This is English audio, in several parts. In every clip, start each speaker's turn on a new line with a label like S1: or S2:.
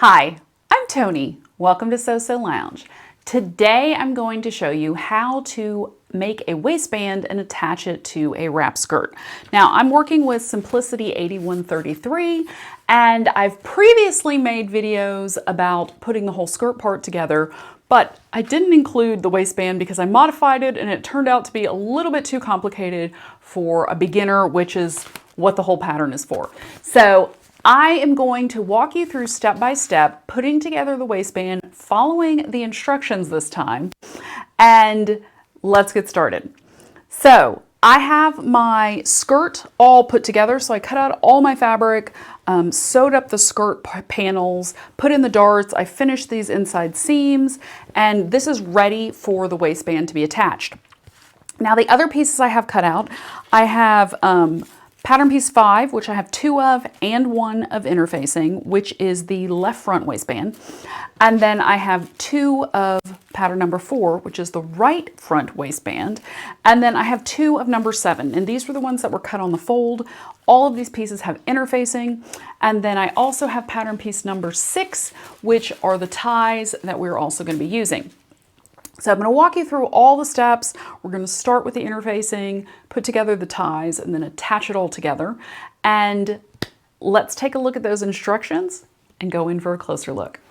S1: Hi, I'm Tony. Welcome to So Lounge. Today I'm going to show you how to make a waistband and attach it to a wrap skirt. Now I'm working with Simplicity 8133 and I've previously made videos about putting the whole skirt part together, but I didn't include the waistband because I modified it and it turned out to be a little bit too complicated for a beginner, which is what the whole pattern is for. So I am going to walk you through step by step, putting together the waistband, following the instructions this time, and let's get started. So I have my skirt all put together, so I cut out all my fabric, sewed up the skirt panels, put in the darts, I finished these inside seams, and this is ready for the waistband to be attached. Now the other pieces I have cut out, I have pattern piece 5, which I have 2 of, and 1 of interfacing, which is the left front waistband. And then I have 2 of pattern number 4, which is the right front waistband. And then I have 2 of number 7, and these were the ones that were cut on the fold. All of these pieces have interfacing. And then I also have pattern piece number 6, which are the ties that we're also going to be using. So I'm going to walk you through all the steps. We're going to start with the interfacing, put together the ties, and then attach it all together. And let's take a look at those instructions and go in for a closer look.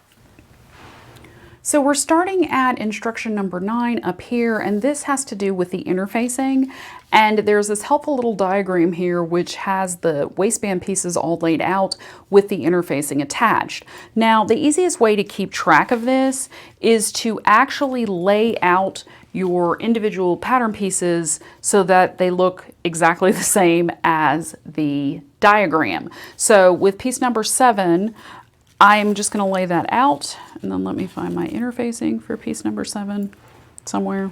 S1: So we're starting at instruction number 9 up here, and this has to do with the interfacing. And there's this helpful little diagram here which has the waistband pieces all laid out with the interfacing attached. Now, the easiest way to keep track of this is to actually lay out your individual pattern pieces so that they look exactly the same as the diagram. So with piece number 7, I'm just going to lay that out, and then let me find my interfacing for piece number 7 somewhere.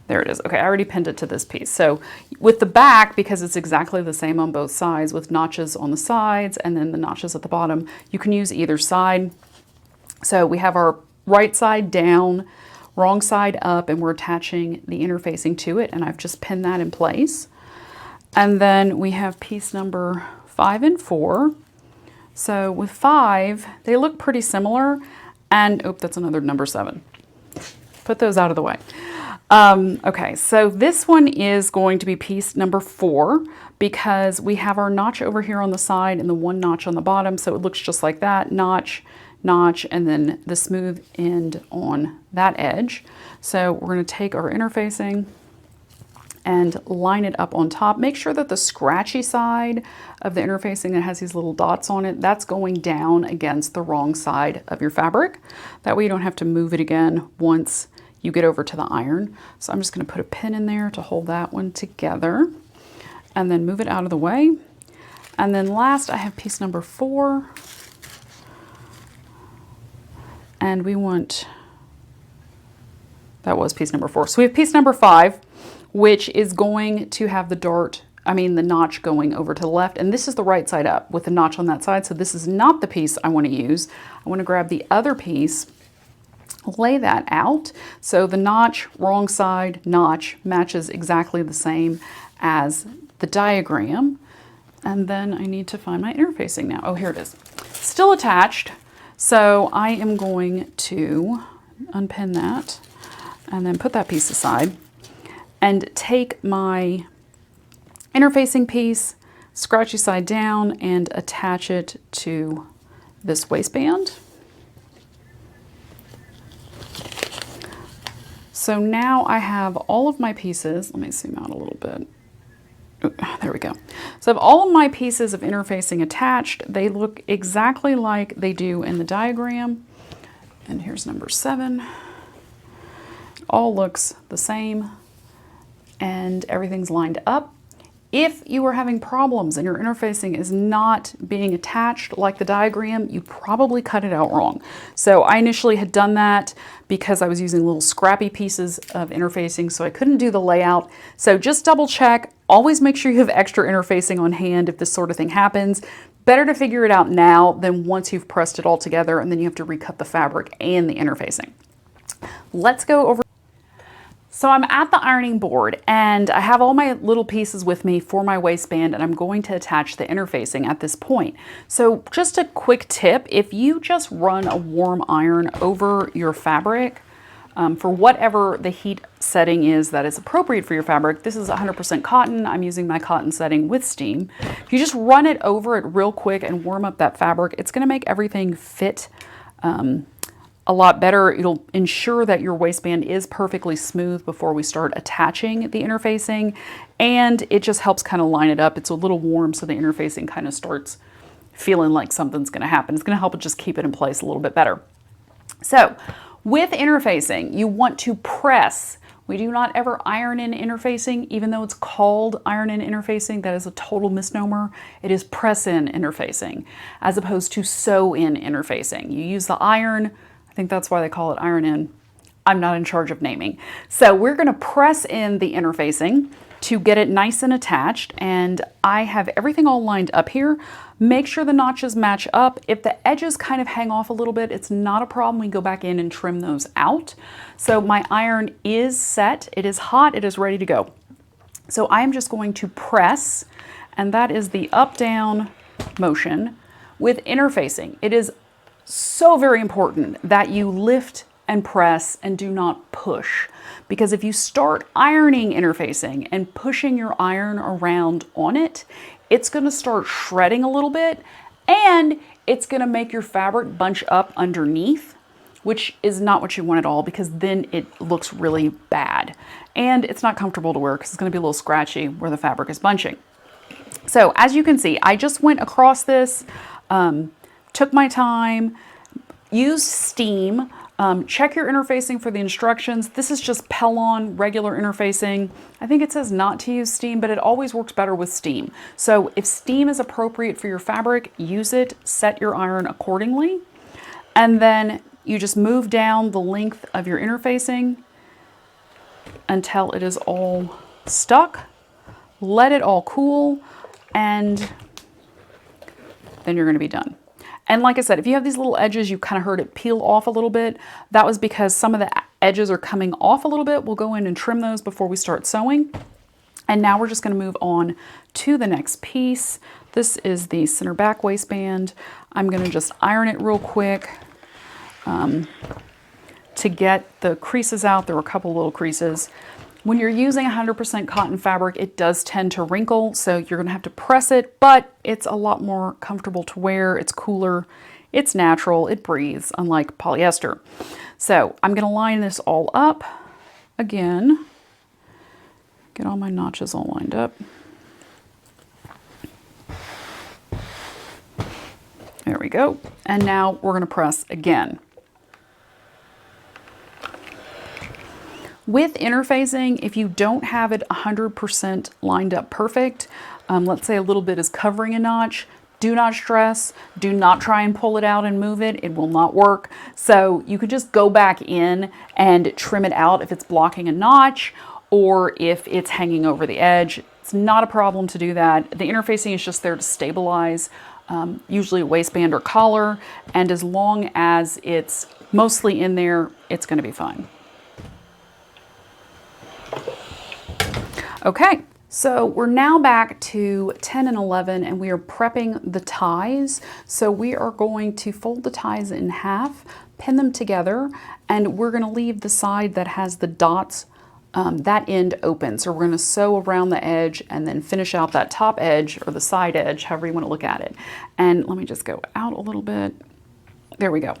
S1: There it is. Okay, I already pinned it to this piece. So with the back, because it's exactly the same on both sides with notches on the sides and then the notches at the bottom, you can use either side. So we have our right side down, wrong side up, and we're attaching the interfacing to it, and I've just pinned that in place. And then we have piece number 5 and 4. So with 5, they look pretty similar, and oh, that's another number 7. Put those out of the way. Okay, so this one is going to be piece number 4 because we have our notch over here on the side and the 1 notch on the bottom, so it looks just like that, notch, notch, and then the smooth end on that edge. So we're going to take our interfacing and line it up on top. Make sure that the scratchy side of the interfacing that has these little dots on it, that's going down against the wrong side of your fabric. That way you don't have to move it again once you get over to the iron. So I'm just going to put a pin in there to hold that one together and then move it out of the way. And then last I have piece number 4. And we want, that was piece number 4. So we have piece number 5, which is going to have the notch going over to the left, and this is the right side up with the notch on that side, so this is not the piece I want to use. I want to grab the other piece, lay that out, so the notch, wrong side, notch matches exactly the same as the diagram, and then I need to find my interfacing now. Oh, here it is. Still attached, so I am going to unpin that and then put that piece aside and take my interfacing piece, scratchy side down, and attach it to this waistband. So now I have all of my pieces. Let me zoom out a little bit. Ooh, there we go. So I have all of my pieces of interfacing attached. They look exactly like they do in the diagram. And here's number 7. It all looks the same, and everything's lined up. If you are having problems and your interfacing is not being attached like the diagram, you probably cut it out wrong. So I initially had done that because I was using little scrappy pieces of interfacing, so I couldn't do the layout. So just double check. Always make sure you have extra interfacing on hand if this sort of thing happens. Better to figure it out now than once you've pressed it all together and then you have to recut the fabric and the interfacing. Let's go over. So I'm at the ironing board and I have all my little pieces with me for my waistband, and I'm going to attach the interfacing at this point. So just a quick tip, if you just run a warm iron over your fabric, for whatever the heat setting is that is appropriate for your fabric. This is 100% cotton. I'm using my cotton setting with steam. If you just run it over it real quick and warm up that fabric, it's going to make everything fit a lot better. It'll ensure that your waistband is perfectly smooth before we start attaching the interfacing, and it just helps kind of line it up. It's a little warm, so the interfacing kind of starts feeling like something's going to happen. It's going to help it just keep it in place a little bit better. So with interfacing, you want to press. We do not ever iron in interfacing, even though it's called iron in interfacing. That is a total misnomer. It is press in interfacing, as opposed to sew in interfacing. You use the iron. I think that's why they call it iron in. I'm not in charge of naming. So we're going to press in the interfacing to get it nice and attached, and I have everything all lined up here. Make sure the notches match up. If the edges kind of hang off a little bit, it's not a problem. We can go back in and trim those out. So my iron is set. It is hot. It is ready to go. So I'm just going to press, and that is the up-down motion with interfacing. It is so very important that you lift and press and do not push, because if you start ironing interfacing and pushing your iron around on it, it's going to start shredding a little bit, and it's going to make your fabric bunch up underneath, which is not what you want at all, because then it looks really bad and it's not comfortable to wear because it's going to be a little scratchy where the fabric is bunching. So as you can see, I just went across this, took my time, used steam. Check your interfacing for the instructions. This is just Pellon regular interfacing. I think it says not to use steam, but it always works better with steam. So if steam is appropriate for your fabric, use it, set your iron accordingly. And then you just move down the length of your interfacing until it is all stuck. Let it all cool, and then you're going to be done. And like I said, if you have these little edges, you kind of heard it peel off a little bit. That was because some of the edges are coming off a little bit. We'll go in and trim those before we start sewing. And now we're just going to move on to the next piece. This is the center back waistband. I'm going to just iron it real quick to get the creases out. There were a couple little creases. When you're using 100% cotton fabric, it does tend to wrinkle, so you're going to have to press it, but it's a lot more comfortable to wear. It's cooler, it's natural, it breathes, unlike polyester. So I'm going to line this all up again. Get all my notches all lined up. There we go. And now we're going to press again. With interfacing, if you don't have it 100% lined up perfect, let's say a little bit is covering a notch, do not stress, do not try and pull it out and move it. It will not work. So you could just go back in and trim it out if it's blocking a notch or if it's hanging over the edge. It's not a problem to do that. The interfacing is just there to stabilize, usually a waistband or collar, and as long as it's mostly in there, it's going to be fine. Okay, so we're now back to 10 and 11, and we are prepping the ties. So we are going to fold the ties in half, pin them together, and we're going to leave the side that has the dots, that end open. So we're going to sew around the edge and then finish out that top edge or the side edge, however you want to look at it. And let me just go out a little bit. There we go.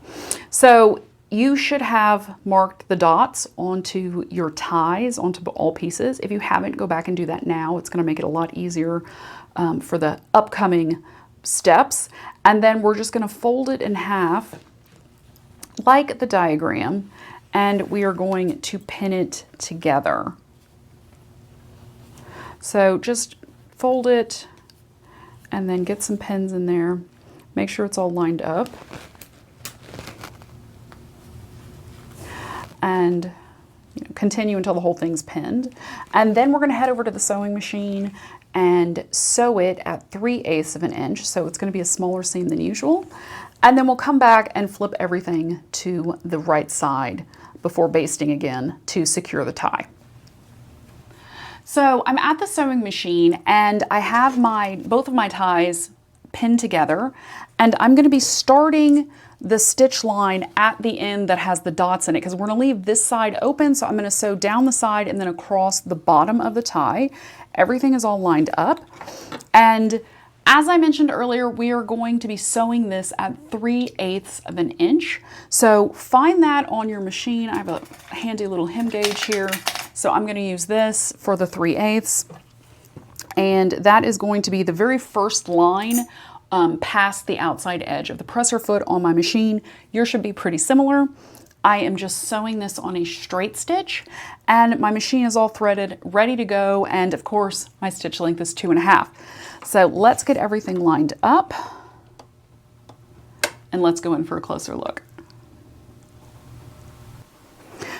S1: So you should have marked the dots onto your ties, onto all pieces. If you haven't, go back and do that now. It's going to make it a lot easier for the upcoming steps. And then we're just going to fold it in half like the diagram, and we are going to pin it together. So just fold it and then get some pins in there. Make sure it's all lined up. And continue until the whole thing's pinned. And then we're going to head over to the sewing machine and sew it at 3/8 of an inch. So it's going to be a smaller seam than usual. And then we'll come back and flip everything to the right side before basting again to secure the tie. So I'm at the sewing machine and I have both of my ties pinned together, and I'm going to be starting the stitch line at the end that has the dots in it, because we're going to leave this side open. So I'm going to sew down the side and then across the bottom of the tie. Everything is all lined up. And as I mentioned earlier, we are going to be sewing this at 3/8 of an inch. So find that on your machine. I have a handy little hem gauge here. So I'm going to use this for the 3/8. And that is going to be the very first line past the outside edge of the presser foot on my machine. Yours should be pretty similar. I am just sewing this on a straight stitch, and my machine is all threaded, ready to go. And of course, my stitch length is 2.5. So let's get everything lined up and let's go in for a closer look.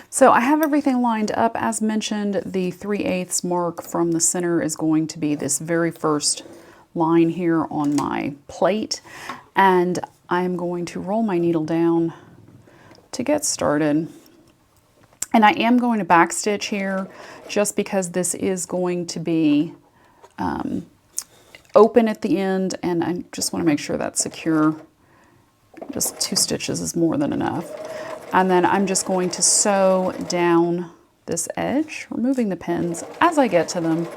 S1: So I have everything lined up. As mentioned, the 3/8 mark from the center is going to be this very first line here on my plate. And I'm going to roll my needle down to get started. And I am going to backstitch here just because this is going to be open at the end, and I just want to make sure that's secure. Just 2 stitches is more than enough. And then I'm just going to sew down this edge, removing the pins as I get to them.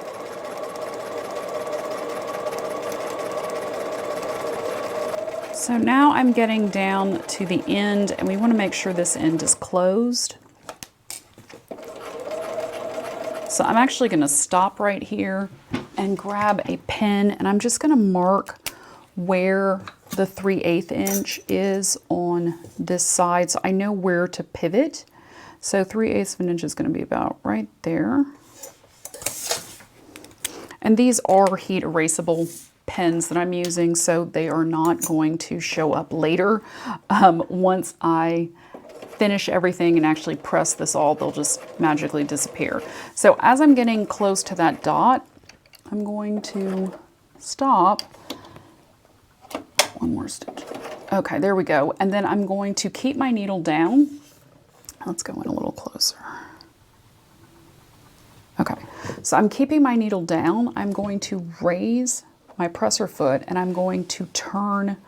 S1: So now I'm getting down to the end, and we want to make sure this end is closed. So I'm actually going to stop right here and grab a pin, and I'm just going to mark where the 3/8 inch is on this side, so I know where to pivot. So 3/8 of an inch is going to be about right there. And these are heat erasable pens that I'm using, so they are not going to show up later. Once I finish everything and actually press this all, they'll just magically disappear. So as I'm getting close to that dot, I'm going to stop. One more stitch. Okay, there we go. And then I'm going to keep my needle down. Let's go in a little closer. Okay, so I'm keeping my needle down. I'm going to raise my presser foot, and I'm going to turn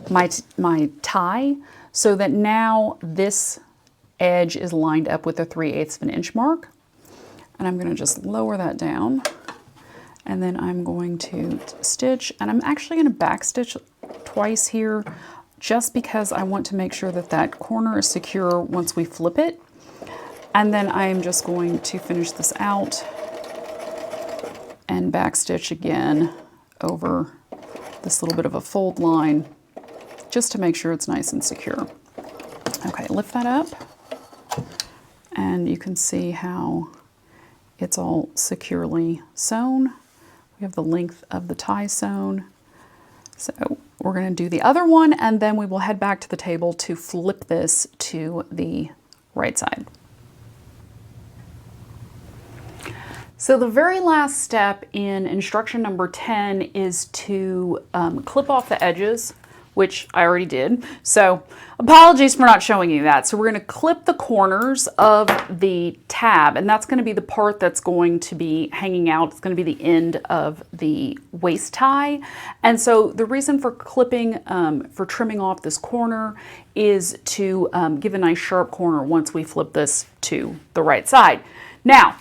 S1: my tie so that now this edge is lined up with the 3/8 of an inch mark. And I'm going to just lower that down, and then I'm going to stitch, and I'm actually going to back stitch twice here just because I want to make sure that that corner is secure once we flip it. And then I'm just going to finish this out and back stitch again over this little bit of a fold line just to make sure it's nice and secure. Okay, lift that up, and you can see how it's all securely sewn. We have the length of the tie sewn. So we're going to do the other one, and then we will head back to the table to flip this to the right side. So the very last step in instruction number 10 is to clip off the edges, which I already did. So apologies for not showing you that. So we're going to clip the corners of the tab, and that's going to be the part that's going to be hanging out. It's going to be the end of the waist tie. And so the reason for clipping, for trimming off this corner is to give a nice sharp corner once we flip this to the right side. Now,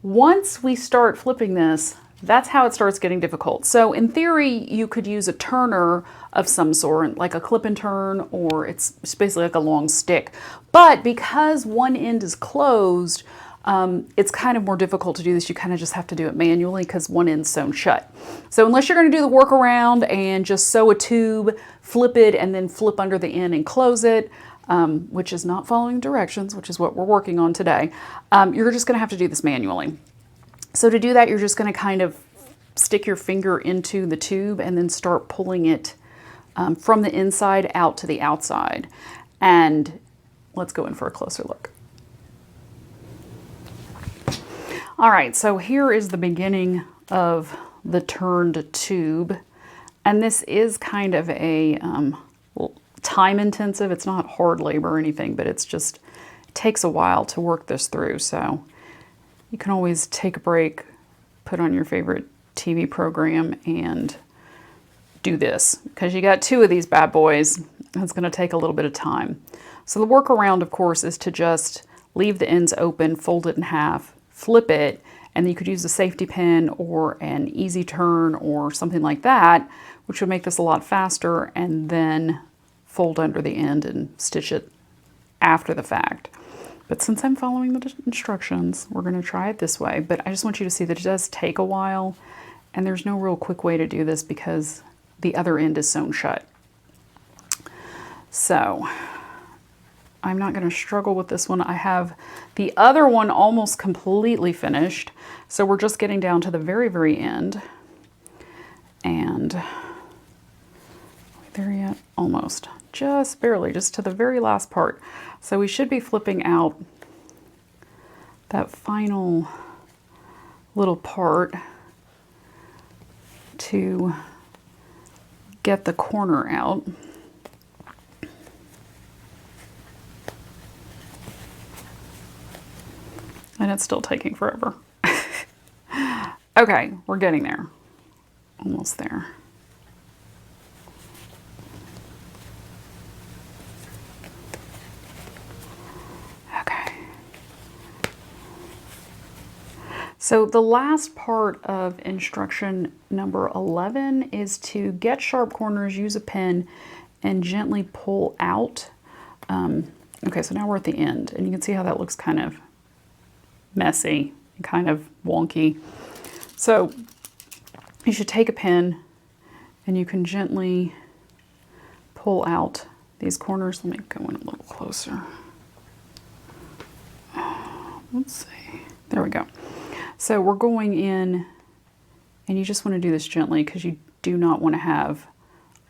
S1: once we start flipping this, that's how it starts getting difficult. So in theory, you could use a turner of some sort, like a clip and turn, or it's basically like a long stick. But because one end is closed, it's kind of more difficult to do this. You kind of just have to do it manually because one end's sewn shut. So unless you're going to do the workaround and just sew a tube, flip it, and then flip under the end and close it, which is not following directions, which is what we're working on today, you're just going to have to do this manually. So to do that, you're just going to kind of stick your finger into the tube and then start pulling it from the inside out to the outside. And let's go in for a closer look. All right, so here is the beginning of the turned tube. And this is kind of a time intensive. It's not hard labor or anything, but it takes a while to work this through, so you can always take a break, put on your favorite TV program, and do this, because you got 2 of these bad boys. It's going to take a little bit of time. So the workaround, of course, is to just leave the ends open, fold it in half, flip it, and then you could use a safety pin or an easy turn or something like that, which would make this a lot faster, and then fold under the end and stitch it after the fact. But since I'm following the instructions, we're going to try it this way. But I just want you to see that it does take a while, and there's no real quick way to do this because the other end is sewn shut. So I'm not going to struggle with this one. I have the other one almost completely finished. So we're just getting down to the very, very end. And are we there yet? Almost. Just barely, just to the very last part. So we should be flipping out that final little part to get the corner out. And it's still taking forever. Okay, we're getting there. Almost there. Okay. So the last part of instruction number 11 is to get sharp corners, use a pin, and gently pull out. Okay, so now we're at the end, and you can see how that looks kind of messy and kind of wonky. So you should take a pin and you can gently pull out these corners. Let me go in a little closer. Let's see. There we go. So we're going in, and you just want to do this gently because you do not want to have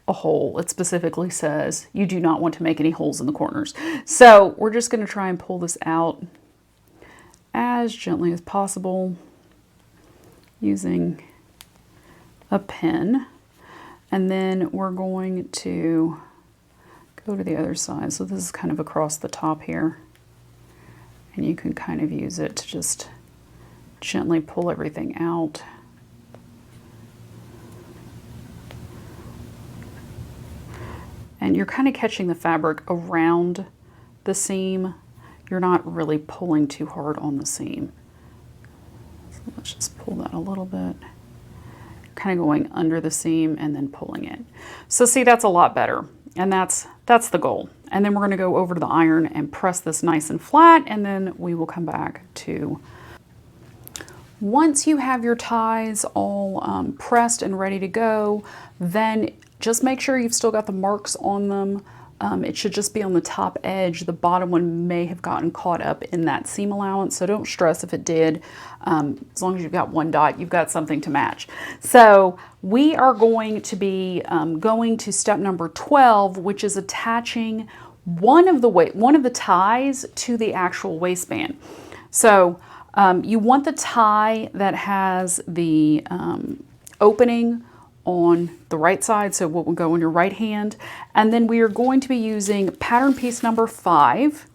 S1: a hole. It specifically says you do not want to make any holes in the corners. So we're just going to try and pull this out as gently as possible using a pin, and then we're going to go to the other side. So this is kind of across the top here, and you can kind of use it to just gently pull everything out. And you're kind of catching the fabric around the seam. You're not really pulling too hard on the seam. So let's just pull that a little bit. Kind of going under the seam and then pulling it. So see, that's a lot better. And that's the goal. And then we're going to go over to the iron and press this nice and flat, and then we will come back to. Once you have your ties all pressed and ready to go, then just make sure you've still got the marks on them. It should just be on the top edge. The bottom one may have gotten caught up in that seam allowance, so don't stress if it did. As long as you've got one dot, you've got something to match. So we are going to be going to step number 12, which is attaching one of the ties to the actual waistband. So you want the tie that has the opening on the right side, so what will go in your right hand, and then we are going to be using pattern piece number 5,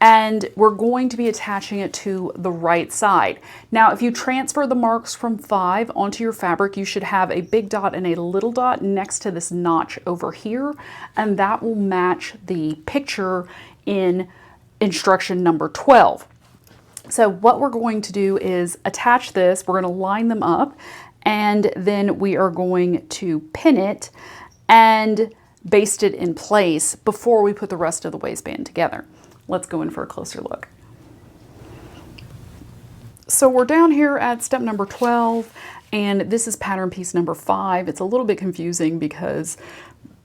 S1: and we're going to be attaching it to the right side. Now, if you transfer the marks from 5 onto your fabric, you should have a big dot and a little dot next to this notch over here, and that will match the picture in instruction number 12. So what we're going to do is attach this. We're going to line them up, and then we are going to pin it and baste it in place before we put the rest of the waistband together. Let's go in for a closer look. So we're down here at step number 12, and this is pattern piece number 5. It's a little bit confusing because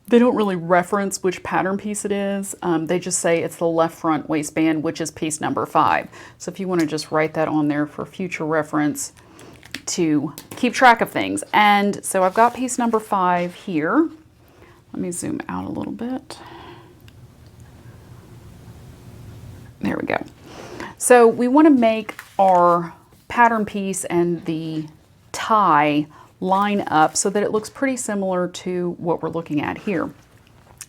S1: they don't really reference which pattern piece it is. They just say it's the left front waistband, which is piece number 5. So if you want to just write that on there for future reference to keep track of things. And so I've got piece number 5 here. Let me zoom out a little bit. There we go. So we want to make our pattern piece and the tie line up so that it looks pretty similar to what we're looking at here.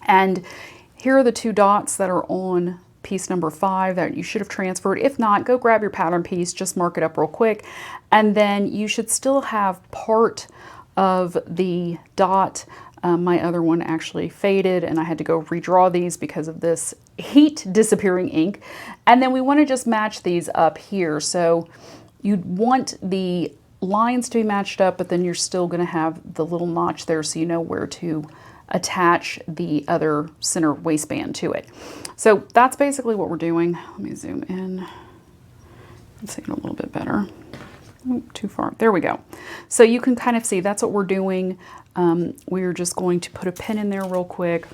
S1: And here are the 2 dots that are on piece number 5 that you should have transferred. If not, go grab your pattern piece, just mark it up real quick, and then you should still have part of the dot. My other one actually faded and I had to go redraw these because of this heat disappearing ink. And then we want to just match these up here. So you'd want the lines to be matched up, but then you're still going to have the little notch there so you know where to attach the other center waistband to it. So that's basically what we're doing. Let me zoom in and see it a little bit better. Oh, too far. There we go. So you can kind of see that's what we're doing. We're just going to put a pin in there real quick,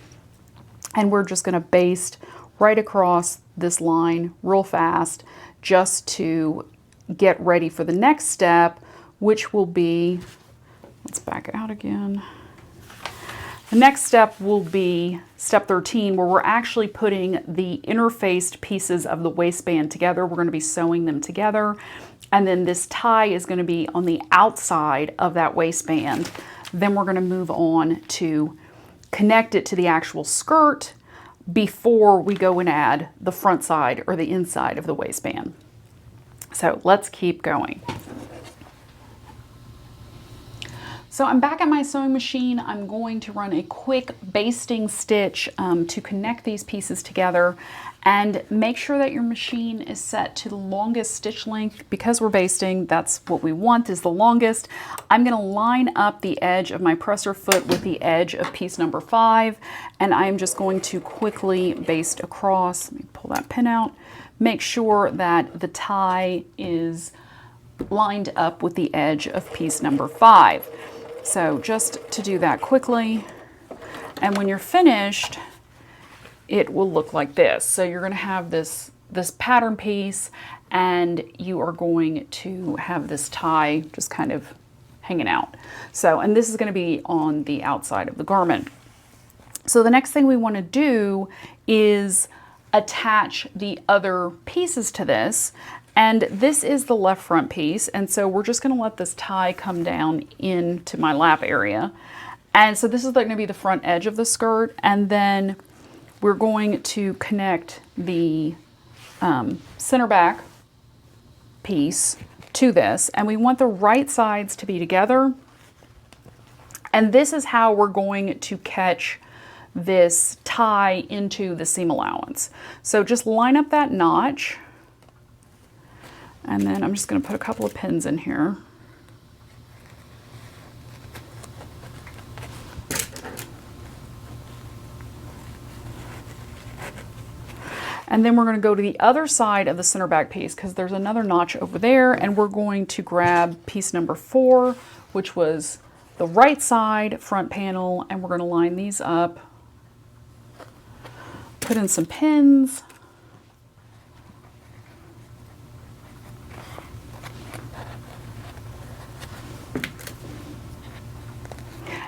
S1: and we're just going to baste right across this line real fast just to get ready for the next step, which will be, let's back out again. The next step will be step 13, where we're actually putting the interfaced pieces of the waistband together. We're going to be sewing them together. And then this tie is going to be on the outside of that waistband. Then we're going to move on to connect it to the actual skirt before we go and add the front side or the inside of the waistband. So let's keep going. So I'm back at my sewing machine. I'm going to run a quick basting stitch to connect these pieces together, and make sure that your machine is set to the longest stitch length. Because we're basting, that's what we want, is the longest. I'm going to line up the edge of my presser foot with the edge of piece number 5, and I'm just going to quickly baste across. Let me pull that pin out. Make sure that the tie is lined up with the edge of piece number 5. So just to do that quickly, and when you're finished, it will look like this. So you're going to have this pattern piece, and you are going to have this tie just kind of hanging out. So, and this is going to be on the outside of the garment. So the next thing we want to do is attach the other pieces to this. And this is the left front piece, and so we're just going to let this tie come down into my lap area. And so this is going to be the front edge of the skirt, and then we're going to connect the center back piece to this, and we want the right sides to be together. And this is how we're going to catch this tie into the seam allowance. So just line up that notch. And then I'm just going to put a couple of pins in here. And then we're going to go to the other side of the center back piece because there's another notch over there, and we're going to grab piece number 4, which was the right side front panel, and we're going to line these up, put in some pins.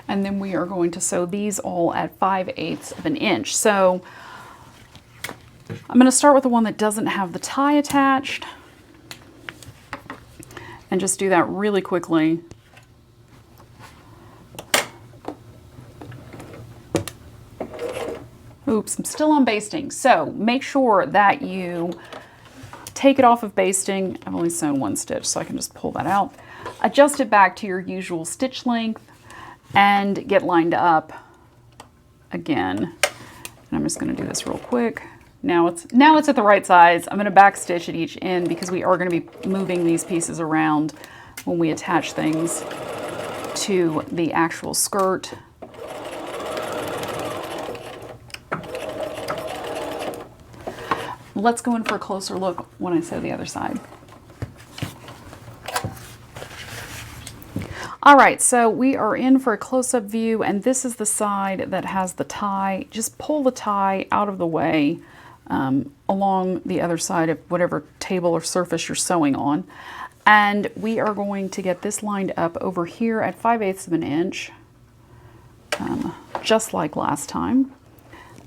S1: And then we are going to sew these all at 5/8 of an inch. So I'm going to start with the one that doesn't have the tie attached, and just do that really quickly. Oops, I'm still on basting. So make sure that you take it off of basting. I've only sewn one stitch, so I can just pull that out. Adjust it back to your usual stitch length, and get lined up again. And I'm just going to do this real quick. Now it's at the right size. I'm going to back stitch at each end because we are going to be moving these pieces around when we attach things to the actual skirt. Let's go in for a closer look when I sew the other side. All right, so we are in for a close-up view, and this is the side that has the tie. Just pull the tie out of the way along the other side of whatever table or surface you're sewing on. And we are going to get this lined up over here at 5/8 of an inch, just like last time.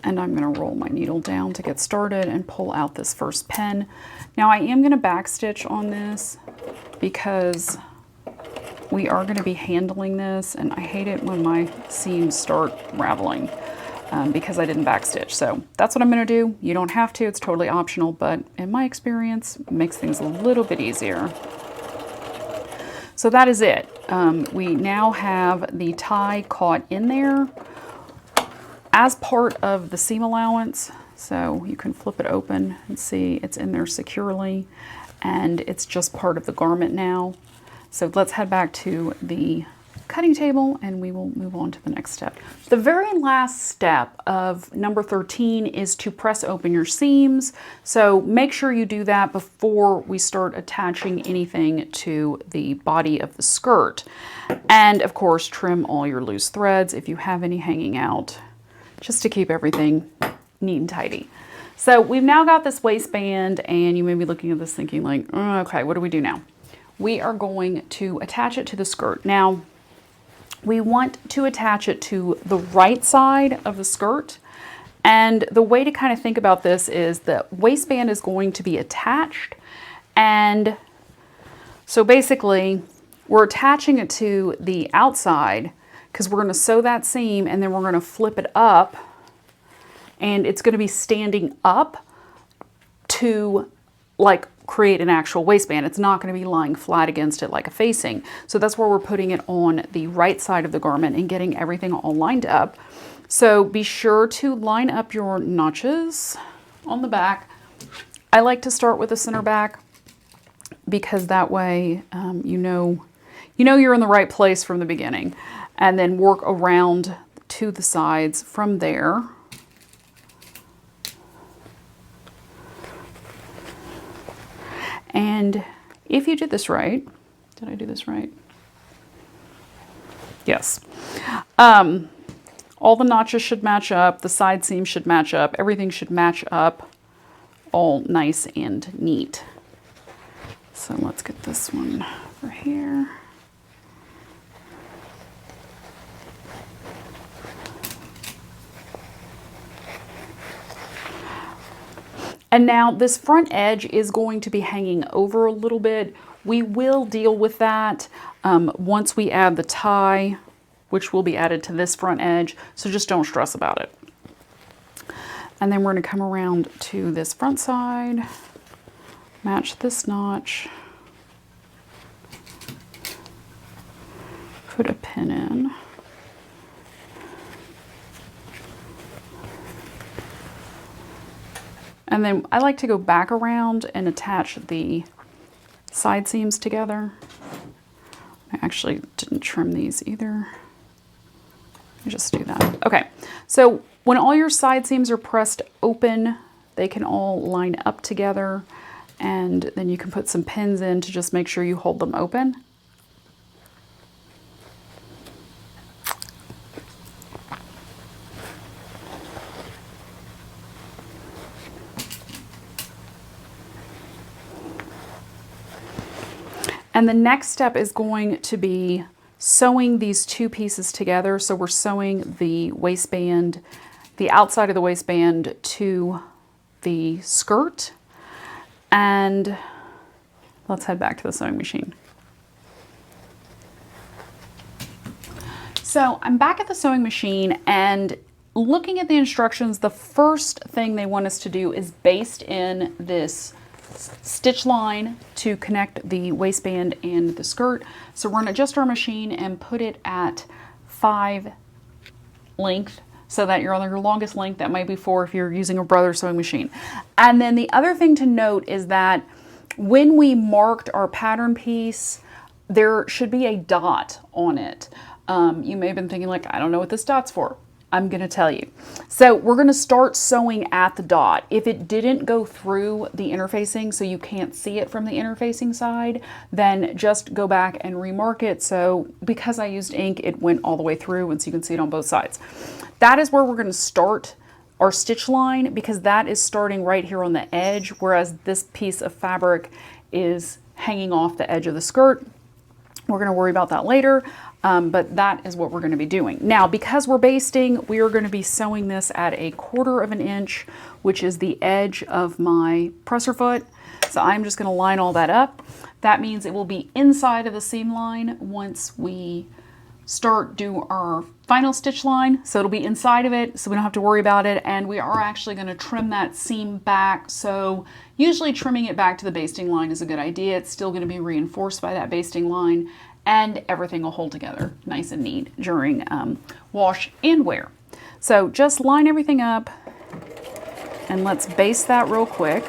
S1: And I'm going to roll my needle down to get started and pull out this first pin. Now I am going to back stitch on this because we are going to be handling this, and I hate it when my seams start raveling. because I didn't backstitch. So that's what I'm going to do. You don't have to, it's totally optional, but in my experience, it makes things a little bit easier. So that is it. We now have the tie caught in there as part of the seam allowance. So you can flip it open and see it's in there securely, and it's just part of the garment now. So let's head back to the cutting table and we will move on to the next step. The very last step of number 13 is to press open your seams. So make sure you do that before we start attaching anything to the body of the skirt. And of course, trim all your loose threads if you have any hanging out, just to keep everything neat and tidy. So we've now got this waistband, and you may be looking at this thinking like, oh, okay, what do we do now? We are going to attach it to the skirt. Now, we want to attach it to the right side of the skirt. And the way to kind of think about this is the waistband is going to be attached. And so basically, we're attaching it to the outside because we're going to sew that seam, and then we're going to flip it up, and it's going to be standing up to like create an actual waistband. It's not going to be lying flat against it like a facing. So that's where we're putting it on the right side of the garment and getting everything all lined up. So be sure to line up your notches on the back. I like to start with the center back because that way you know you're in the right place from the beginning, and then work around to the sides from there. And if you did this right, did I do this right? Yes. All the notches should match up, the side seams should match up, everything should match up all nice and neat. So let's get this one over here. And now this front edge is going to be hanging over a little bit. We will deal with that once we add the tie, which will be added to this front edge. So just don't stress about it. And then we're going to come around to this front side, match this notch, put a pin in. And then I like to go back around and attach the side seams together. I actually didn't trim these either. I just do that. Okay, so when all your side seams are pressed open, they can all line up together, and then you can put some pins in to just make sure you hold them open. And the next step is going to be sewing these two pieces together. So we're sewing the waistband, the outside of the waistband to the skirt. And let's head back to the sewing machine. So I'm back at the sewing machine, and looking at the instructions, the first thing they want us to do is baste in this stitch line to connect the waistband and the skirt. So we're going to adjust our machine and put it at 5 length so that you're on your longest length. That might be 4 if you're using a brother sewing machine. And then the other thing to note is that when we marked our pattern piece, there should be a dot on it. You may have been thinking like, I don't know what this dot's for. I'm going to tell you. So we're going to start sewing at the dot. If it didn't go through the interfacing, so you can't see it from the interfacing side, then just go back and remark it. So because I used ink, it went all the way through, and so you can see it on both sides. That is where we're going to start our stitch line, because that is starting right here on the edge, whereas this piece of fabric is hanging off the edge of the skirt. We're going to worry about that later. But that is what we're going to be doing. Now, because we're basting, we are going to be sewing this at 1/4 inch, which is the edge of my presser foot. So I'm just going to line all that up. That means it will be inside of the seam line once we do our final stitch line. So it'll be inside of it, so we don't have to worry about it. And we are actually going to trim that seam back. So usually trimming it back to the basting line is a good idea. It's still going to be reinforced by that basting line, and everything will hold together nice and neat during wash and wear. So just line everything up, and let's baste that real quick.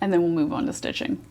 S1: And then we'll move on to stitching.